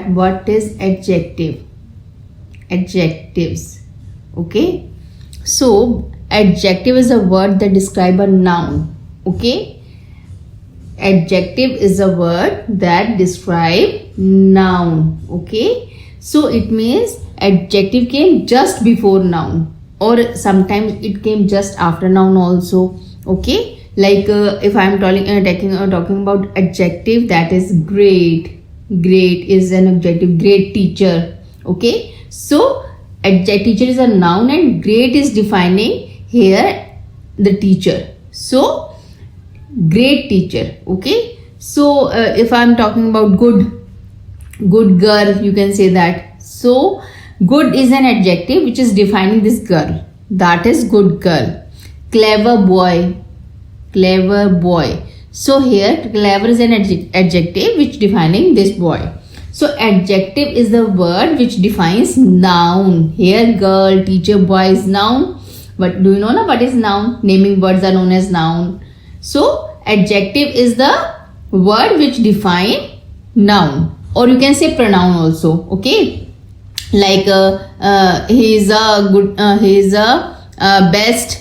that what is adjective. Adjectives. Okay. So adjective is a word that describe a noun. Okay. Adjective is a word that describe noun. Okay. So it means adjective came just before noun, or sometimes it came just after noun also. Okay. Like if I am talking about adjective, that is great. Great is an adjective. Great teacher. Okay. So teacher is a noun and great is defining here the teacher. So great teacher. Okay. So if I am talking about good girl, you can say that. So good is an adjective which is defining this girl. That is good girl. Clever boy. Clever boy. So here clever is an adjective which defining this boy. So adjective is the word which defines noun. Here girl, teacher, boy is noun. But do you know what is noun? Naming words are known as noun. So adjective is the word which define noun, or you can say pronoun also. Okay. Like he is a best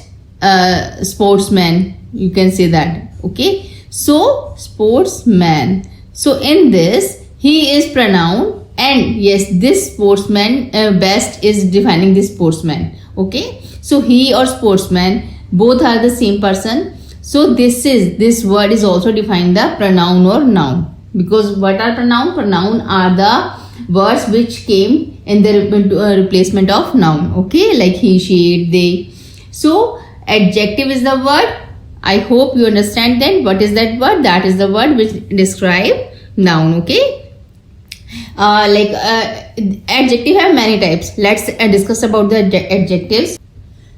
sportsman. You can say that. Okay. So sportsman. So in this, he is pronoun, and yes, this sportsman best is defining this sportsman. Okay. So he or sportsman, both are the same person. So this word is also defining the pronoun or noun. Because what are pronoun? Pronoun are the words which came in the replacement of noun. Okay. Like he, she, it, they. So adjective is the word. I hope you understand then what is that word. That is the word which describe noun. Okay. Adjective have many types. Let's discuss about the adjectives.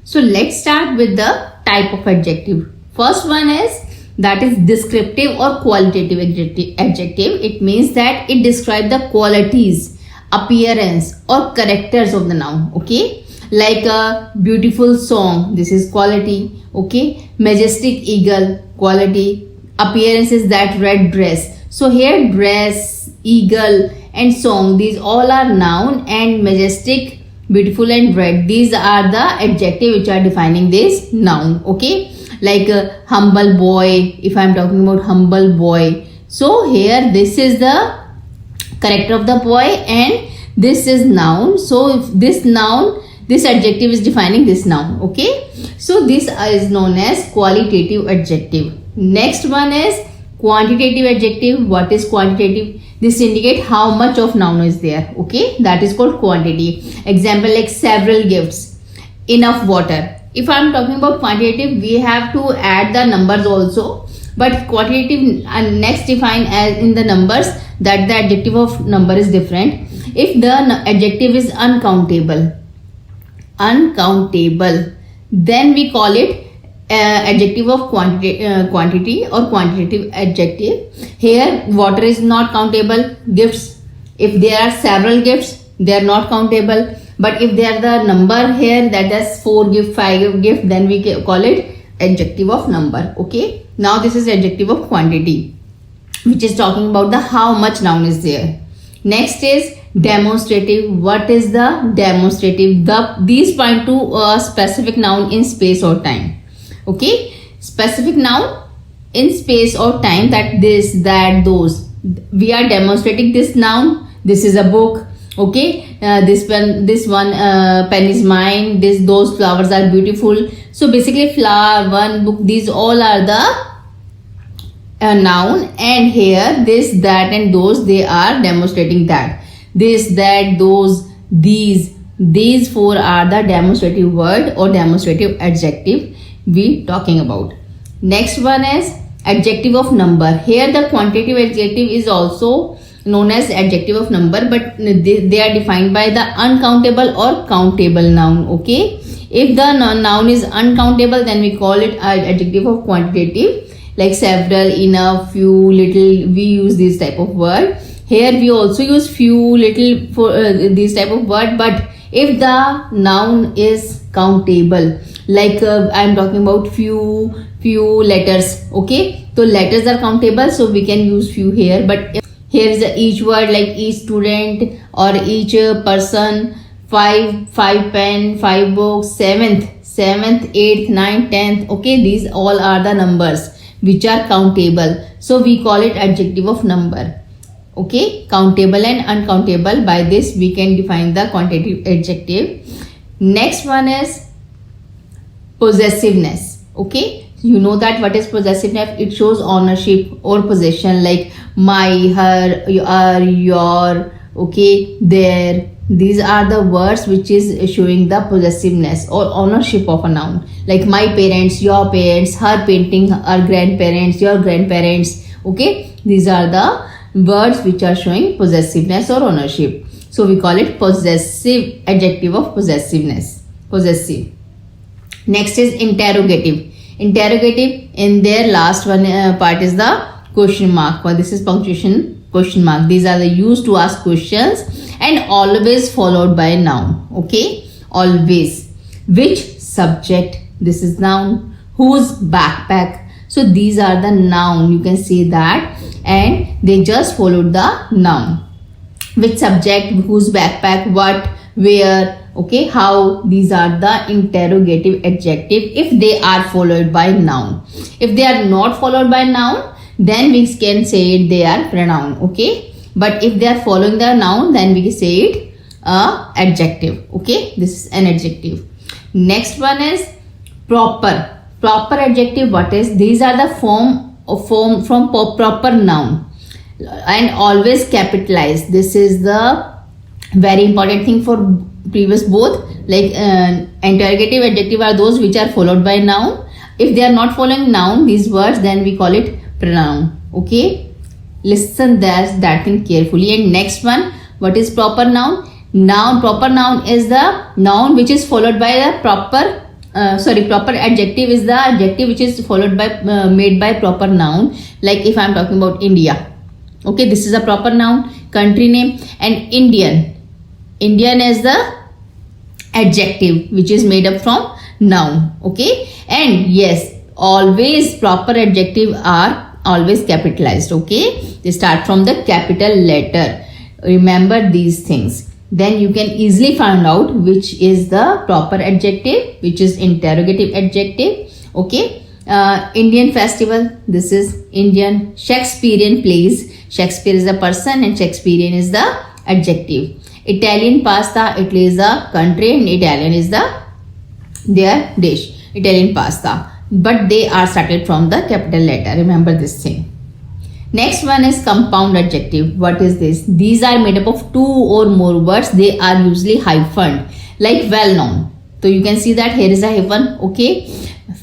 So let's start with the type of adjective. First one is that is descriptive or qualitative adjective. It means that it describes the qualities, appearance or characters of the noun. Okay. Like a beautiful song, this is quality. Okay. Majestic eagle, quality. Appearance is that red dress. So here dress, eagle and song, these all are noun, and majestic, beautiful and red, these are the adjective which are defining this noun. Okay. Like a humble boy, if I am talking about humble boy, so here this is the character of the boy and this is noun. So if this noun, this adjective is defining this noun. Okay. So this is known as qualitative adjective. Next one is quantitative adjective. What is quantitative? This indicate how much of noun is there. Okay. That is called quantity. Example like several gifts, enough water. If I am talking about quantitative, we have to add the numbers also. But quantitative next define as in the numbers, that the adjective of number is different. If the adjective is uncountable, then we call it adjective of quantity or quantitative adjective. Here water is not countable. Gifts, if there are several gifts, they are not countable. But if they are the number here, that is 4 gift, 5 gift, then we call it adjective of number. Okay. Now this is adjective of quantity, which is talking about the how much noun is there. Next is demonstrative. What is the demonstrative? These point to a specific noun in space or time. Okay. Specific noun in space or time, that this, that, those. We are demonstrating this noun. This is a book. Okay. This one pen is mine. Those flowers are beautiful. So basically flower, one, book, these all are the noun, and here this, that and those, they are demonstrating that. This, that, those, these 4 are the demonstrative word or demonstrative adjective we talking about. Next one is adjective of number. Here the quantitative adjective is also known as adjective of number, but they are defined by the uncountable or countable noun. Okay. If the noun is uncountable, then we call it adjective of quantitative. Like several, enough, few, little, we use this type of word. Here we also use few, little for this type of word. But if the noun is countable, like I am talking about few letters. Okay. So letters are countable, so we can use few here. But Here is each word, like each student or each person, 5 pen, 5 books, 7th, 8th, 9th, 10th. Okay, these all are the numbers which are countable. So we call it adjective of number. Okay, countable and uncountable. By this we can define the quantitative adjective. Next one is possessiveness. Okay, you know that what is possessiveness? It shows ownership or possession, like my, her, your, okay, their. These are the words which is showing the possessiveness or ownership of a noun, like my parents, your parents, her painting, her grandparents, your grandparents. Okay, these are the words which are showing possessiveness or ownership. So we call it possessive, adjective of possessiveness, possessive. Next is interrogative. Interrogative, in their last one part is the question mark. Well, this is punctuation, question mark. These are the used to ask questions and always followed by a noun. Okay, always. Which subject? This is noun. Whose backpack? So these are the noun, you can see that, and they just followed the noun. Which subject, whose backpack, what, where, okay, how. These are the interrogative adjective if they are followed by noun. If they are not followed by noun, then we can say it they are pronoun. Okay, but if they are following the noun, then we can say it adjective. Okay, this is an adjective. Next one is proper. Proper adjective, what is? These are the form from proper noun and always capitalized. This is the very important thing for previous both, like interrogative adjective are those which are followed by noun. If they are not following noun, these words, then we call it pronoun. Okay, listen that thing carefully. And next one, what is proper noun? Noun, proper noun is the noun which is followed by the proper proper adjective is the adjective which is followed by made by proper noun. Like if I am talking about India, okay, this is a proper noun, country name. And Indian is the adjective which is made up from noun. Okay, and yes, always proper adjective are always capitalized. Okay, they start from the capital letter. Remember these things, then you can easily find out which is the proper adjective, which is interrogative adjective. Okay, Indian festival, this is Indian. Shakespearean plays, Shakespeare is a person and Shakespearean is the adjective. Italian pasta, Italy is a country and Italian is their dish, Italian pasta, but they are started from the capital letter. Remember this thing. Next one is compound adjective. What is this? These are made up of two or more words. They are usually hyphened, like well known. So you can see that here is a hyphen. Okay,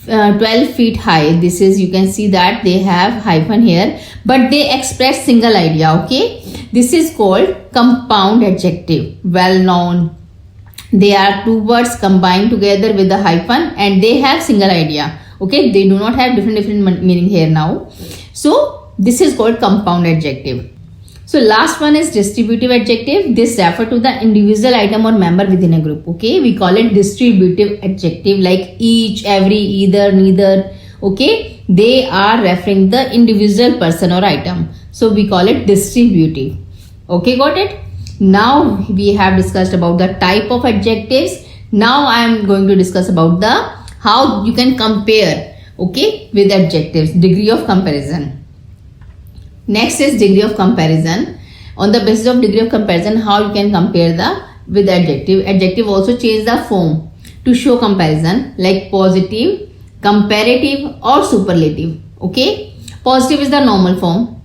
12 feet high. This is, you can see that they have hyphen here, but they express single idea. Okay, this is called compound adjective. Well known. They are two words combined together with the hyphen and they have single idea. Okay, they do not have different meaning here now. So this is called compound adjective. So last one is distributive adjective. This refers to the individual item or member within a group. Okay, we call it distributive adjective, like each, every, either, neither. Okay, they are referring the individual person or item. So we call it distributive. Okay, got it? Now we have discussed about the type of adjectives. Now I am going to discuss about the how you can compare, okay, with adjectives, degree of comparison. Next is degree of comparison. On the basis of degree of comparison, how you can compare with adjective. Adjective also change the form to show comparison, like positive, comparative or superlative. Okay, positive is the normal form.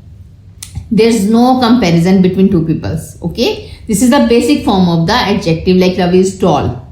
There is no comparison between two peoples. Okay, this is the basic form of the adjective, like Ravi is tall.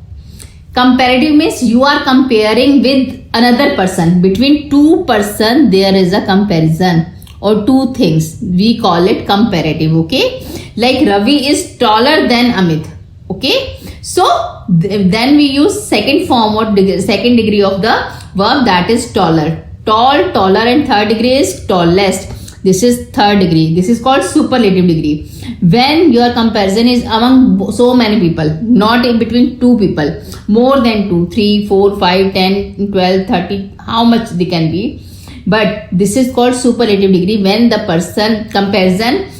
Comparative means you are comparing with another person. Between two persons there is a comparison or two things. We call it comparative. Okay, like Ravi is taller than Amit. Okay, so then we use second form or second degree of the verb, that is taller. Tall, taller, and third degree is tallest. This is third degree. This is called superlative degree. When your comparison is among so many people, not in between two people, more than 2, 3, 4, 5, 10, 12, 30, how much they can be. But this is called superlative degree when the person comparison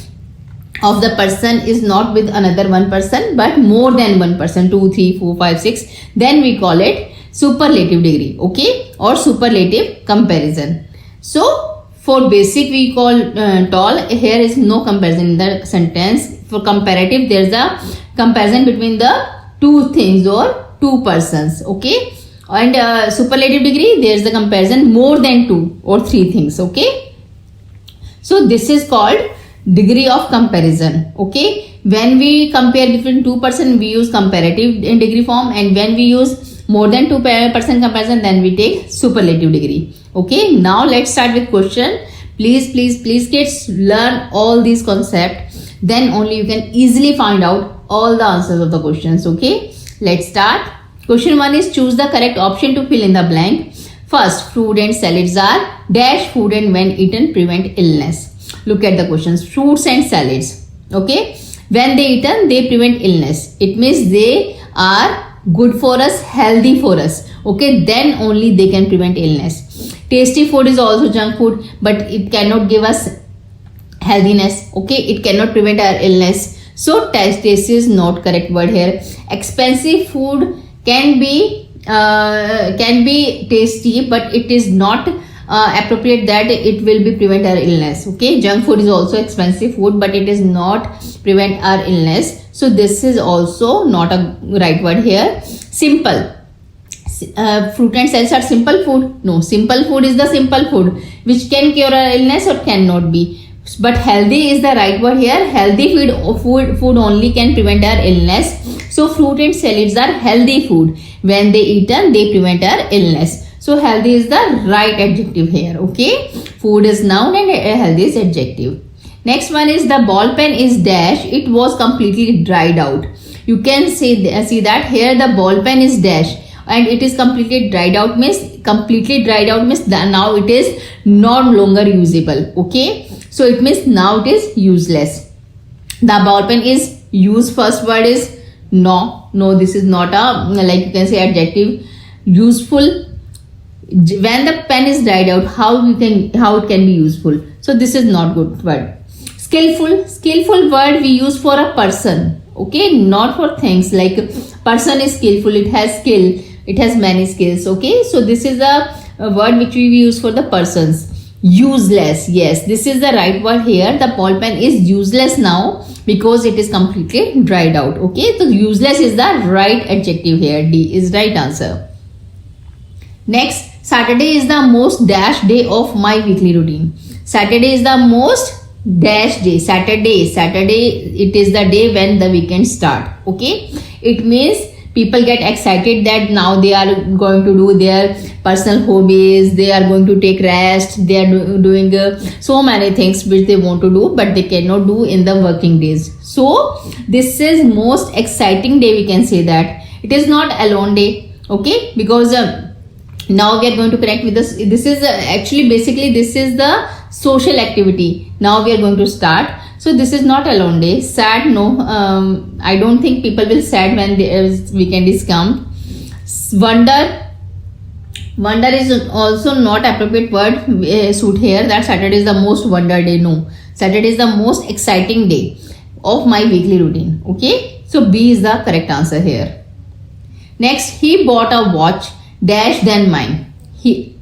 of the person is not with another one person but more than one person, 2, 3, 4, 5, 6, then we call it superlative degree, okay, or superlative comparison. So for basic we call tall. Here is no comparison in the sentence. For comparative, there is a comparison between the two things or two persons, okay, and superlative degree, there is the comparison more than 2 or 3 things, okay. So this is called degree of comparison, okay. When we compare between 2 person, we use comparative in degree form, and when we use more than 2 person comparison, then we take superlative degree, okay. Now let's start with question. Please kids, learn all these concepts, then only you can easily find out all the answers of the questions, okay. Let's start. Question 1 is choose the correct option to fill in the blank. First, fruit and salads are dash food and when eaten prevent illness. Look at the questions. Fruits and salads, okay, when they eaten they prevent illness. It means they are good for us, healthy for us, okay, then only they can prevent illness. Tasty food is also junk food, but it cannot give us healthiness, okay, it cannot prevent our illness. So tasty is not correct word here. Expensive food can be tasty, but it is not appropriate that it will be prevent our illness, okay. Junk food is also expensive food, but it is not prevent our illness. So this is also not a right word here. Simple. Fruit and salads are simple food? No, simple food is the simple food which can cure our illness or cannot be. But healthy is the right word here. Healthy food only can prevent our illness. So fruit and salads are healthy food. When they eaten, they prevent our illness. So healthy is the right adjective here, okay. Food is noun and healthy is adjective. Next one is the ball pen is dash. It was completely dried out. You can see that here the ball pen is dash and it is completely dried out means that now it is no longer usable, okay. So it means now it is useless. The ball pen is used. First word is no, this is not a, like you can say, adjective. Useful. When the pen is dried out, how it can be useful. So this is not good word. Skillful word we use for a person, okay, not for things. Like person is skillful, it has skill, it has many skills, okay. So this is a word which we use for the persons. Useless, yes, this is the right word here. The ball pen is useless now because it is completely dried out, okay. So useless is the right adjective here. D is right answer. Next, Saturday is the most dash day of my weekly routine. Saturday is the most dash day. Saturday, it is the day when the weekend start, okay. It means people get excited that now they are going to do their personal hobbies, they are going to take rest, they are doing so many things which they want to do but they cannot do in the working days. So this is most exciting day, we can say that. It is not alone day, okay, because now we are going to connect with this. This is actually basically this is the social activity. Now we are going to start. So this is not alone day. Sad, no. I don't think people will sad when the weekend is come. Wonder is also not appropriate word suit here. That Saturday is the most wonder day. No, Saturday is the most exciting day of my weekly routine. Okay. So B is the correct answer here. Next, he bought a watch dash than mine.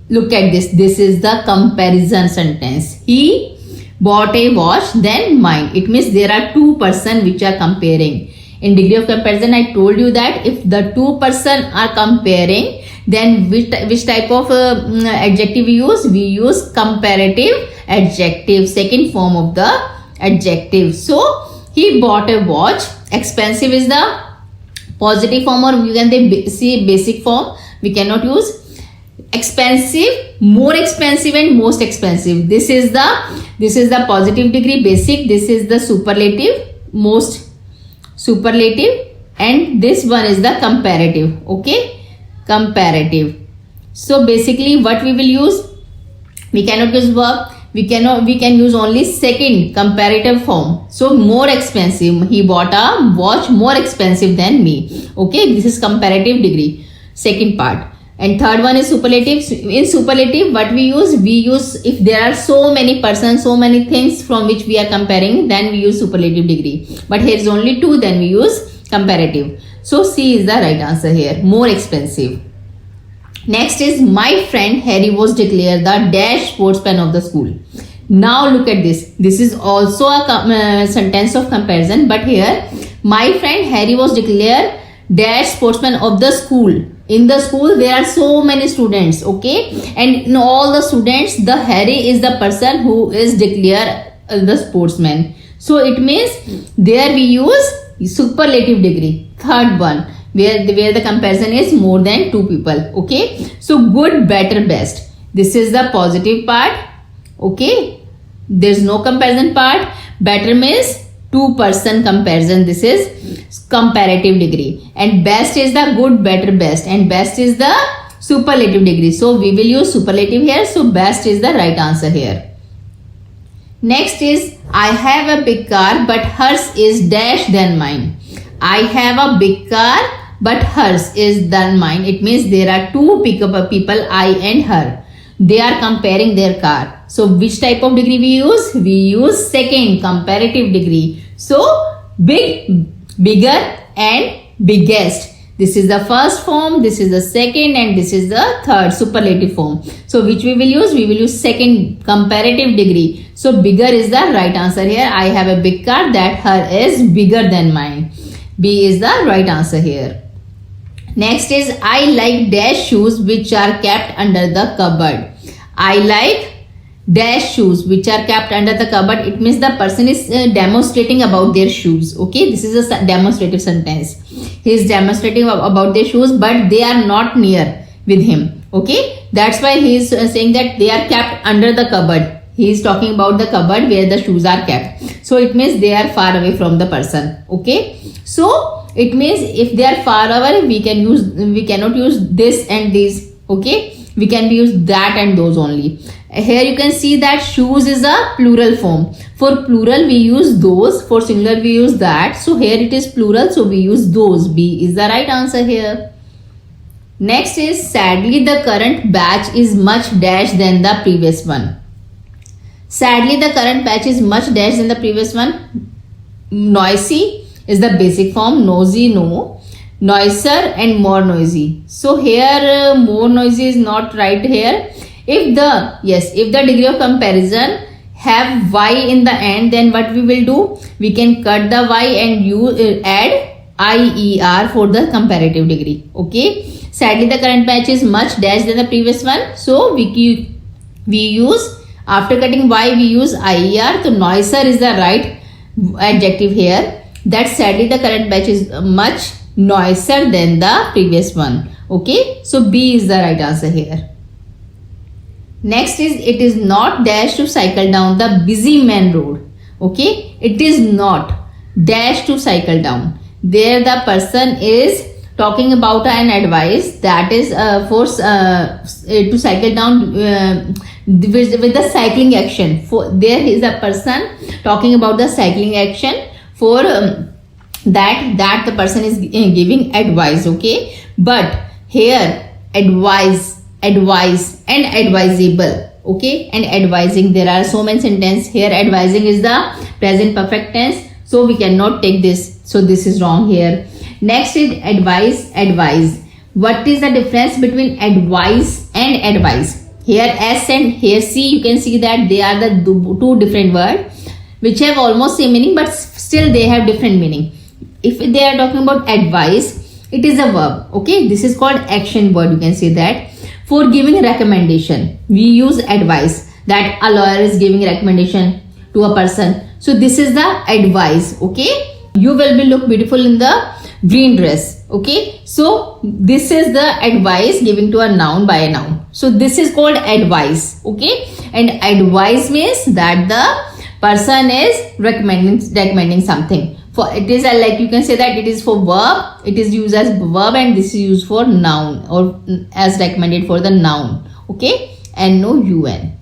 Look at this. This is the comparison sentence. He bought a watch than mine. It means there are two persons which are comparing. In degree of comparison, I told you that if the two persons are comparing, then which type of adjective we use? We use comparative adjective, second form of the adjective. So he bought a watch. Expensive is the positive form, or you can see basic form. We cannot use expensive, more expensive and most expensive. This is the positive degree basic. This is the superlative, most superlative, and this one is the comparative. Okay, comparative. So basically what we will use, we cannot use verb, we can use only second comparative form. So more expensive, he bought a watch more expensive than me. Okay, this is comparative degree, second part. And third one is superlatives. In superlative, what we use if there are so many persons, so many things from which we are comparing, then we use superlative degree. But here is only 2, then we use comparative. So C is the right answer here. More expensive. Next is my friend Harry was declared the dash sportsman of the school. Now look at this. This is also a sentence of comparison, but here my friend Harry was declared dash sportsman of the school. In the school there are so many students, okay, and in all the students the Harry is the person who is declared the sportsman. So it means there we use superlative degree, third one, where the comparison is more than 2 people, okay. So good, better, best, this is the positive part, okay. There's no comparison part. Better means 2-person comparison, this is comparative degree, and best is the good, better, best, and best is the superlative degree. So we will use superlative here, so best is the right answer here. Next is I have a big car but hers is dash than mine. I have a big car but hers is than mine. It means there are 2 people, I and her. They are comparing their car. So which type of degree we use? We use second, comparative degree. So big, bigger and biggest. This is the first form, this is the second, and this is the third, superlative form. So which we will use? We will use second, comparative degree. So bigger is the right answer here. I have a big car that her is bigger than mine. B is the right answer here. Next is I like dash shoes which are kept under the cupboard. I like dash shoes which are kept under the cupboard. It means the person is demonstrating about their shoes, okay. This is a demonstrative sentence. He is demonstrating about their shoes, but they are not near with him, okay. That's why he is saying that they are kept under the cupboard. He is talking about the cupboard where the shoes are kept. So it means they are far away from the person, okay. So it means if they are far away, we cannot use this and this, okay. We can use that and those only. Here you can see that shoes is a plural form. For plural we use those, for singular we use that. So here it is plural, so we use those. B is the right answer here. Next is sadly the current batch is much dash than the previous one. Sadly the current batch is much dash than the previous one. Noisy is the basic form, nosy, no. Noiser and more noisy. So here more noisy is not right here. If the degree of comparison have y in the end, then what we will do? We can cut the y and add IER for the comparative degree, okay. Sadly the current batch is much dash than the previous one. So we use, after cutting y we use IER. So noiser is the right adjective here. That sadly the current batch is much noisier than the previous one, okay. So B is the right answer here. Next is it is not dash to cycle down the busy main road, okay. It is not dash to cycle down. There the person is talking about an advice that is to cycle down with the cycling action. There is a person talking about the cycling action for that the person is giving advice, okay. But here advise and advisable, okay, and advising, there are so many sentences here. Advising is the present perfect tense, so we cannot take this, so this is wrong here. Next is advise. What is the difference between advice and advice? Here S and here C, you can see that they are the 2 different words which have almost same meaning, but still they have different meaning. If they are talking about advice, it is a verb, okay. This is called action word, you can say that. For giving recommendation, we use advice, that a lawyer is giving recommendation to a person. So this is the advice, okay. You will be look beautiful in the green dress, okay. So this is the advice giving to a noun by a noun. So this is called advice, okay. And advice means that the person is recommending something. For it is like you can say that it is for verb, it is used as verb, and this is used for noun or as recommended for the noun, okay. And no un.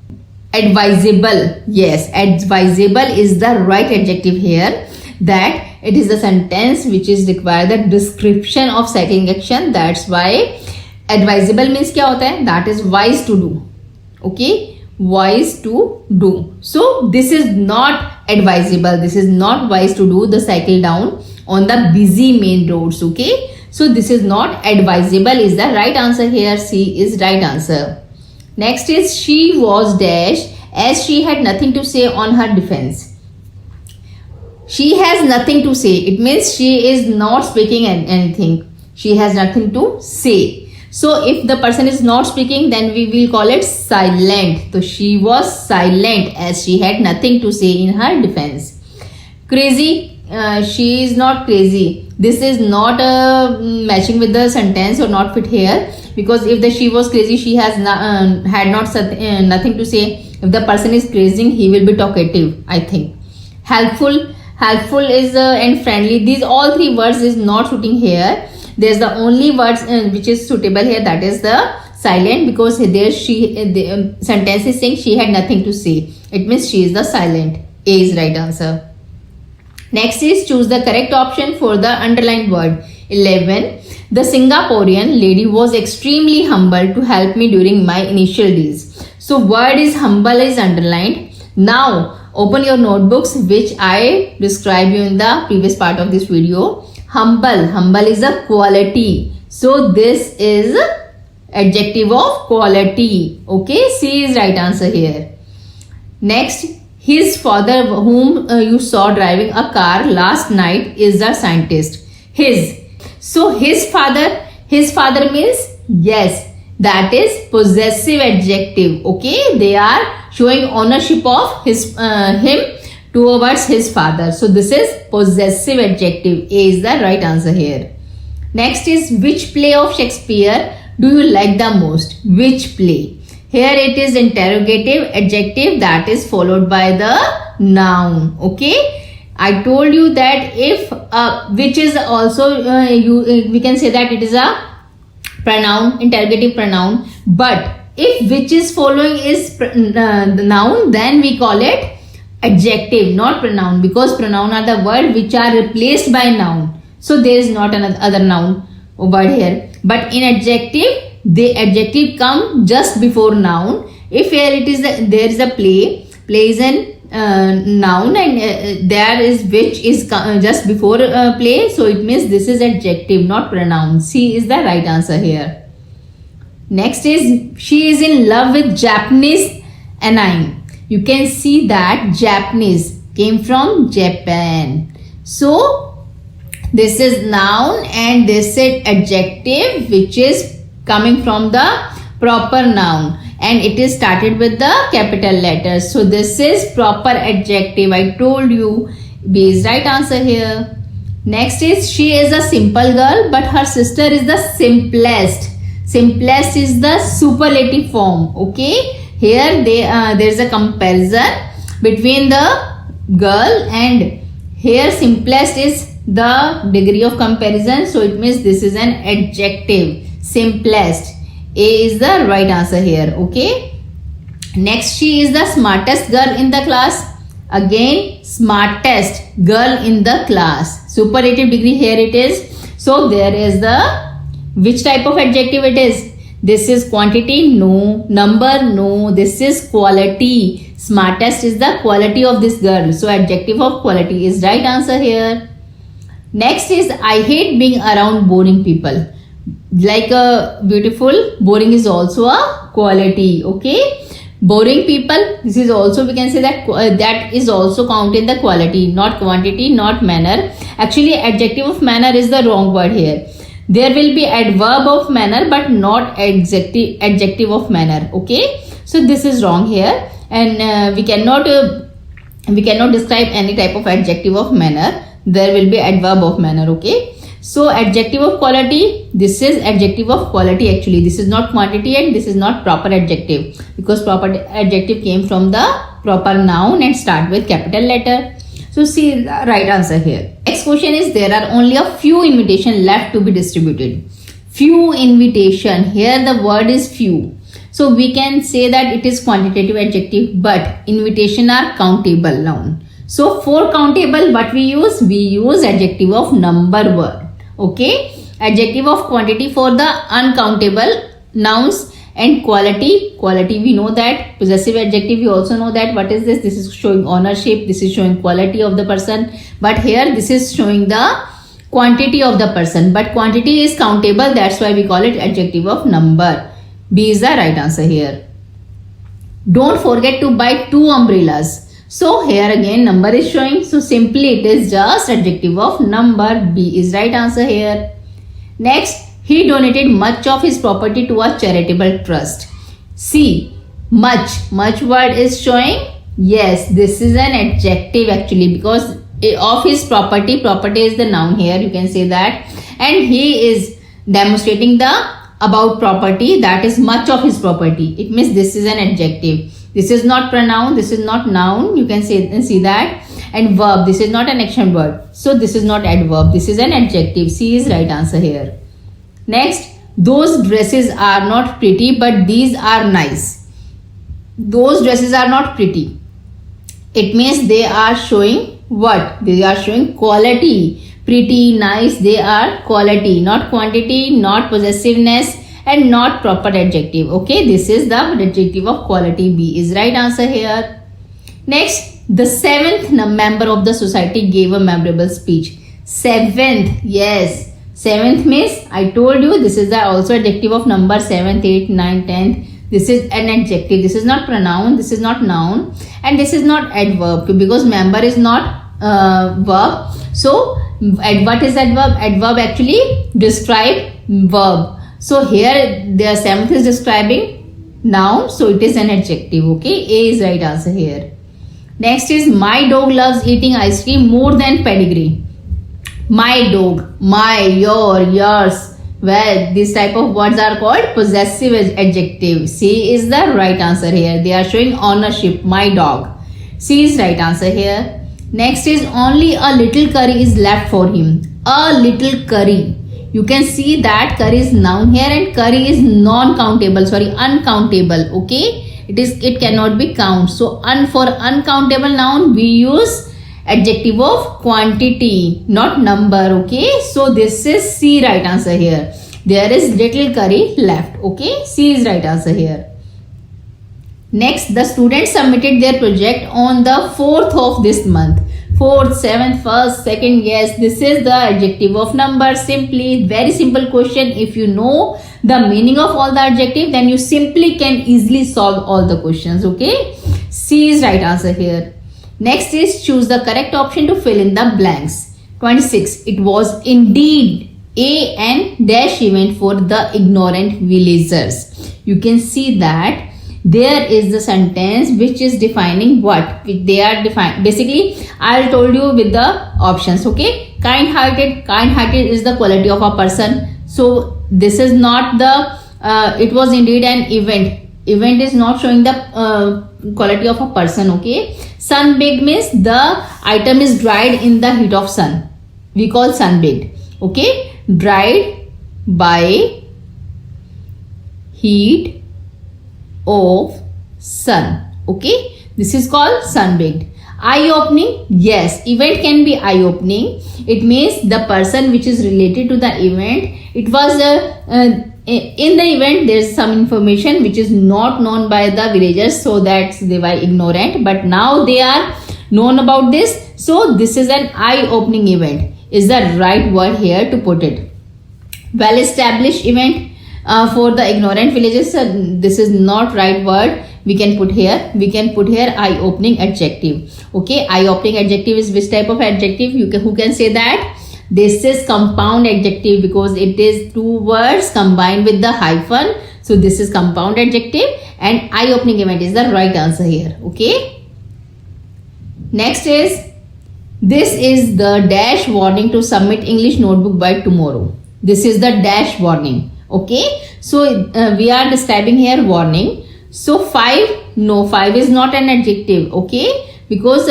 Advisable, yes, advisable is the right adjective here. That it is the sentence which is require the description of cycling action. That's why Advisable means क्या होता है? That is wise to do. Okay, wise to do. So this is not advisable. This is not wise to do the cycle down on the busy main roads. Okay, so this is not advisable is the right answer here. C is right answer. Next is she was dash as she had nothing to say on her defense. She has nothing to say. It means she is not speaking anything. She has nothing to say. So if the person is not speaking, then we will call it silent. So she was silent as she had nothing to say in her defense. Crazy. She is not crazy. This is not matching with the sentence or not fit here, because if the she was crazy, she has had nothing to say. If the person is crazy, he will be talkative, I think. Helpful is and friendly. These all three words is not suiting here. There's the only words which is suitable here, that is the silent, because there the sentence is saying she had nothing to say. It means she is the silent. A is right answer. Next is choose the correct option for the underlined word. 11. The Singaporean lady was extremely humble to help me during my initial days. So word is humble is underlined. Now open your notebooks, which I described you in the previous part of this video. Humble is a quality. So this is adjective of quality. Okay, C is right answer here. Next, his father, whom you saw driving a car last night, is a scientist. His. So his father means, yes, that is possessive adjective. Okay, they are showing ownership of him towards his father. So this is possessive adjective. A is the right answer here. Next is which play of Shakespeare do you like the most? Which play? Here it is interrogative adjective that is followed by the noun. Okay, I told you that if which is also we can say that it is a pronoun, interrogative pronoun. But if which is following is the noun, then we call it adjective, not pronoun, because pronoun are the word which are replaced by noun. So there is not another other noun word here. But in adjective, the adjective come just before noun. If here it is there is a play is an noun, and there is which is just before play. So it means this is adjective, not pronoun. C is the right answer here. Next is she is in love with Japanese anime. You can see that Japanese came from Japan. So this is noun and this is adjective which is coming from the proper noun, and it is started with the capital letters. So this is proper adjective. I told you B is right answer here. Next is she is a simple girl but her sister is the simplest. Simplest is the superlative form. Okay, here there is a comparison between the girl, and here simplest is the degree of comparison. So it means this is an adjective. Simplest. A is the right answer here. Okay. Next, she is the smartest girl in the class. Again, smartest girl in the class. Superlative degree here it is. So there is the which type of adjective it is. This is quantity, no. Number, no. This is quality. Smartest is the quality of this girl. So adjective of quality is right answer here. Next is I hate being around boring people. Like a beautiful, boring is also a quality. Okay, boring people, this is also, we can say that that is also count in the quality, not quantity, not manner. Actually adjective of manner is the wrong word here. There will be adverb of manner but not adjective of manner. Okay, so this is wrong here, and we cannot describe any type of adjective of manner. There will be adverb of manner. Okay, so adjective of quality, this is adjective of quality. Actually this is not quantity and this is not proper adjective, because proper adjective came from the proper noun and start with capital letter. So see the right answer here. Next question is there are only a few invitations left to be distributed. Few invitation, here the word is few. So we can say that it is quantitative adjective, but invitation are countable noun. So for countable what we use adjective of number word. Okay, Adjective of quantity for the uncountable nouns. And quality we know that. Possessive adjective we also know that. What is this? This is showing ownership, this is showing quality of the person, but here this is showing the quantity of the person, but quantity is countable, that's why we call it adjective of number. B is the right answer here. Don't forget to buy 2 umbrellas. So here again number is showing, so simply it is just adjective of number. B is right answer here. Next, he donated much of his property to a charitable trust. See, much word is showing. Yes, this is an adjective actually, because of his property is the noun here, you can say that, and he is demonstrating the about property, that is much of his property. It means this is an adjective. This is not pronoun, this is not noun, you can see that. And verb, this is not an action word, so this is not adverb, this is an adjective. C is right answer here. Next, those dresses are not pretty, but these are nice. Those dresses are not pretty. It means they are showing what? They are showing quality. Pretty, nice, they are quality, not quantity, not possessiveness, and not proper adjective. Okay, this is the adjective of quality. B is right answer here. Next, the 7th member of the society gave a memorable speech. 7th, yes. 7th means, I told you, this is the also adjective of number. 7th, 8th, 9th, 10th. This is an adjective. This is not pronoun. This is not noun. And this is not adverb, because member is not verb. So, what is adverb? Adverb actually describe verb. So, here the 7th is describing noun. So, it is an adjective. Okay. A is right answer here. Next is, my dog loves eating ice cream more than pedigree. My dog, my, your, yours. Well, these type of words are called possessive adjective. C is the right answer here. They are showing ownership. My dog. C is right answer here. Next is, only a little curry is left for him. A little curry. You can see that curry is noun here, and curry is non-countable. Sorry, uncountable. Okay, it cannot be count. So for uncountable noun we use adjective of quantity, not number. Okay, so this is C right answer here. There is little curry left. Okay, C is right answer here. Next, the students submitted their project on the 4th of this month. 4th, 7th, 1st, 2nd. Yes, this is the adjective of number. Simply, very simple question. If you know the meaning of all the adjective, then you simply can easily solve all the questions. Okay, C is right answer here. Next is, choose the correct option to fill in the blanks. 26. It was indeed an dash event for the ignorant villagers. You can see that there is the sentence which is defining what they are defined. Basically, I told you with the options. Okay, kind-hearted is the quality of a person. So this is not the. It was indeed an event. Event is not showing the quality of a person. Okay. Sun-baked means the item is dried in the heat of sun. We call sun-baked. Okay. Dried by heat of sun. Okay. This is called sun-baked. Eye-opening. Yes. Event can be eye-opening. It means the person which is related to the event. It was in the event there is some information which is not known by the villagers, so that they were ignorant, but now they are known about this. So this is an eye-opening event is the right word here to put it. Well-established event for the ignorant villagers. This is not right word. We can put here eye-opening adjective. Okay, eye-opening adjective is which type of adjective? Who can say that? This is compound adjective, because it is 2 words combined with the hyphen. So this is compound adjective, and eye-opening event is the right answer here. Okay. Next is, this is the dash warning to submit English notebook by tomorrow. This is the dash warning. Okay. So we are describing here warning. So 5, no, 5 is not an adjective. Okay. Because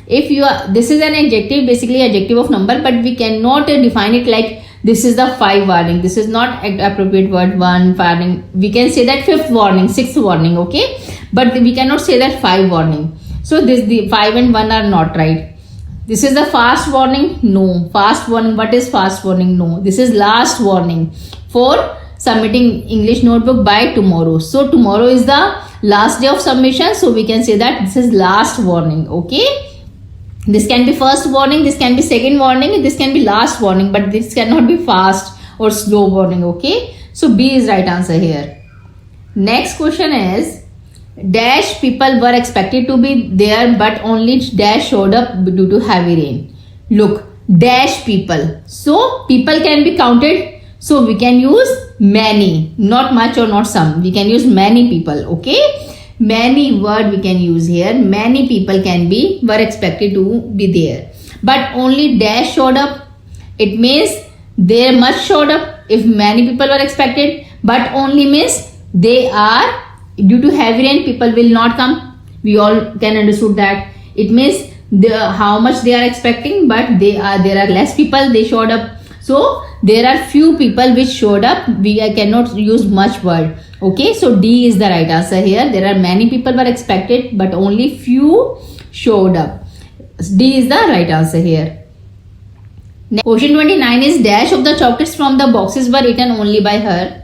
if you are, this is an adjective, basically adjective of number, but we cannot define it like this is the 5 warning. This is not appropriate word. 1 warning. We can say that 5th warning, 6th warning. Okay, but we cannot say that 5 warning. So the 5 and 1 are not right. This is the fast warning? No. Fast warning. What is fast warning? No. This is last warning for submitting English notebook by tomorrow. So tomorrow is the last day of submission. So we can say that this is last warning. Okay. This can be first warning. This can be second warning. This can be last warning. But this cannot be fast or slow warning. Okay. So B is right answer here. Next question is, dash people were expected to be there but only dash showed up due to heavy rain. Look, dash people. So people can be counted. So we can use many, not much or not some. We can use many people. Okay. Many word we can use here. Many people were expected to be there. But only dash showed up. It means there much showed up. If many people were expected, but only means they are due to heavy rain, people will not come. We all can understood that. It means how much they are expecting, but there are less people, they showed up. So there are few people which showed up. We cannot use much word. Okay, so D is the right answer here. There are many people were expected, but only few showed up. D is the right answer here. Question 29 is, dash of the chocolates from the boxes were eaten only by her.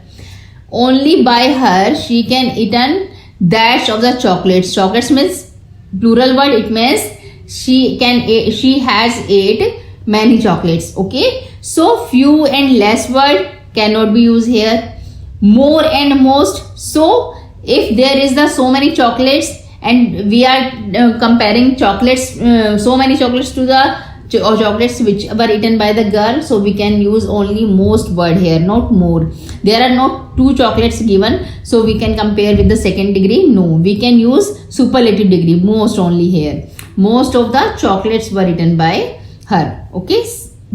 Only by her she can eaten dash of the chocolates. Chocolates means plural word. It means she has ate many chocolates. Okay, so few and less word cannot be used here. More and most. So if there is the so many chocolates and we are comparing chocolates, so many chocolates to the chocolates which were eaten by the girl, so we can use only most word here, not more. There are not two chocolates given, so we can compare with the second degree. No, we can use superlative degree, most only here. Most of the chocolates were eaten by her. Okay,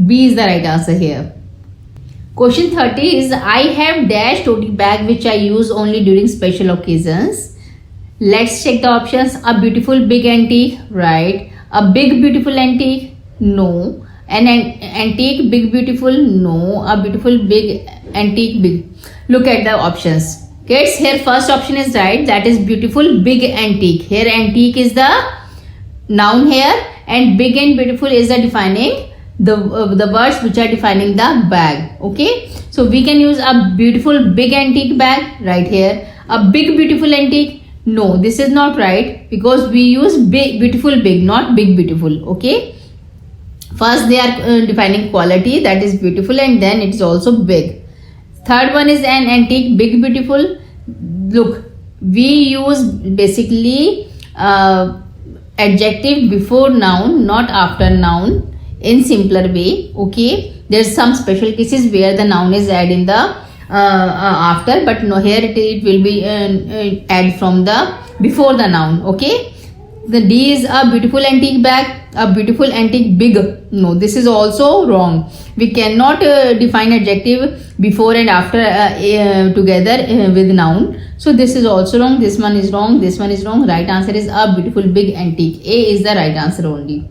B is the right answer here. Question 30 is, I have dash tote bag which I use only during special occasions. Let's check the options. A beautiful big antique, right. A big beautiful antique, no. An antique big beautiful, no. A beautiful big antique big. Look at the options. Kids, here first option is right, that is beautiful big antique. Here antique is the noun here and big and beautiful is the defining the words which are defining the bag. Okay, so we can use a beautiful big antique bag right here. A big beautiful antique, no, this is not right because we use big beautiful big, not big beautiful. Okay, first they are defining quality, that is beautiful, and then it is also big. Third one is an antique big beautiful. Look, we use basically adjective before noun, not after noun, in simpler way. Okay, there's some special cases where the noun is added in the after, but no, here it will be add from the before the noun. Okay, the D is a beautiful antique bag, a beautiful antique big. No, this is also wrong. We cannot define adjective before and after together with noun. So this is also wrong. This one is wrong. This one is wrong. Right answer is a beautiful big antique. A is the right answer only.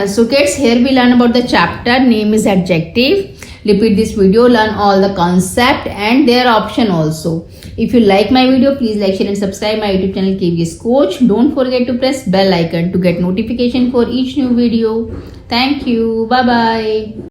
So kids, here we learn about the chapter name is adjective. Repeat this video, learn all the concept and their option also. If you like my video, please like, share and subscribe my YouTube channel KVS Coach. Don't forget to press bell icon to get notification for each new video. Thank you. Bye bye.